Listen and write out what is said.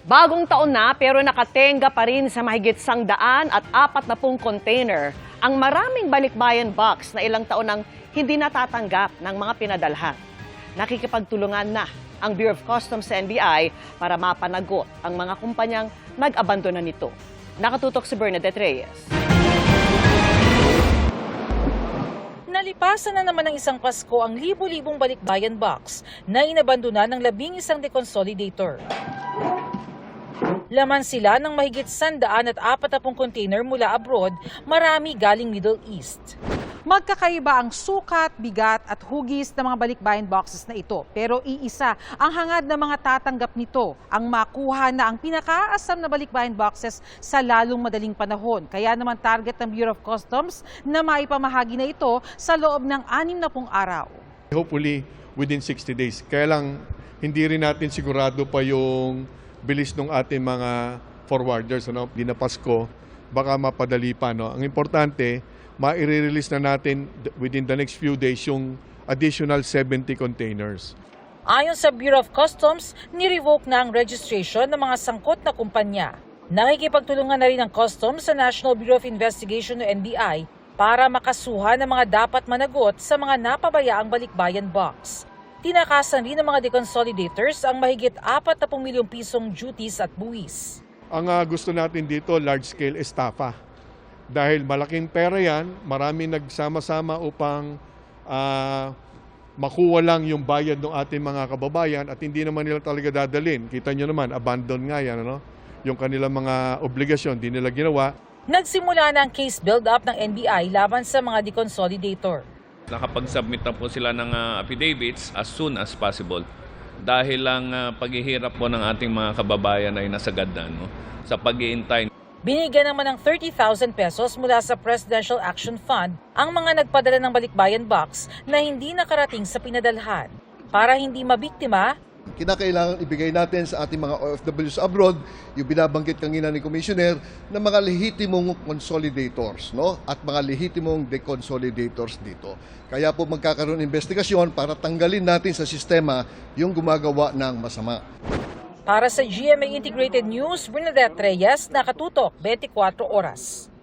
Bagong taon na pero nakatenga pa rin sa mahigit 140 container ang maraming balikbayan box na ilang taon nang hindi natatanggap ng mga pinadalhan. Nakikipagtulungan na ang Bureau of Customs sa NBI para mapanagot ang mga kumpanyang nag-abandona nito. Nakatutok si Bernadette Reyes. Nalipasan na naman ng isang Pasko ang libu-libong balikbayan box na inabandona ng 11 deconsolidator. Laman sila ng mahigit 140 container mula abroad, marami galing Middle East. Magkakaiba ang sukat, bigat at hugis ng mga balikbayan boxes na ito. Pero iisa ang hangad ng mga tatanggap nito, ang makuha na ang pinakaasam na balikbayan boxes sa lalong madaling panahon. Kaya naman target ng Bureau of Customs na maipamahagi na ito sa loob ng 60 araw. Hopefully within 60 days. Kaya lang hindi rin natin sigurado pa yung bilis ng ating mga forwarders. Di na Pasko, baka mapadali pa. Ang importante, ma-release na natin within the next few days yung additional 70 containers. Ayon sa Bureau of Customs, ni-revoke na ang registration ng mga sangkot na kumpanya. Nakikipagtulungan na rin ang Customs sa National Bureau of Investigation o NBI para makasuha ng mga dapat managot sa mga napabayaang balikbayan box. Tinakasan rin ng mga deconsolidators ang mahigit 40 milyong pisong duties at buwis. Ang gusto natin dito, large-scale estafa. Dahil malaking pera yan, marami nagsama-sama upang makuha lang yung bayad ng ating mga kababayan at hindi naman nila talaga dadalhin. Kita nyo naman, abandon nga yan, yung kanilang mga obligasyon, di nila ginawa. Nagsimula na ang case build-up ng NBI laban sa mga deconsolidator. Nakapag-submit na po sila ng affidavits as soon as possible. Dahil lang paghihirap po ng ating mga kababayan ay nasagad na sa pag-iintay. Binigyan naman ng 30,000 pesos mula sa Presidential Action Fund ang mga nagpadala ng balikbayan box na hindi nakarating sa pinadalhan. Para hindi mabiktima, kinakailangan ibigay natin sa ating mga OFWs abroad, yung binabanggit kanina ni Commissioner, na mga lehitimong consolidators at mga lehitimong deconsolidators dito. Kaya po magkakaroon ng investigasyon para tanggalin natin sa sistema yung gumagawa ng masama. Para sa GMA Integrated News, Bernadette Reyes, Nakatutok, 24 Oras.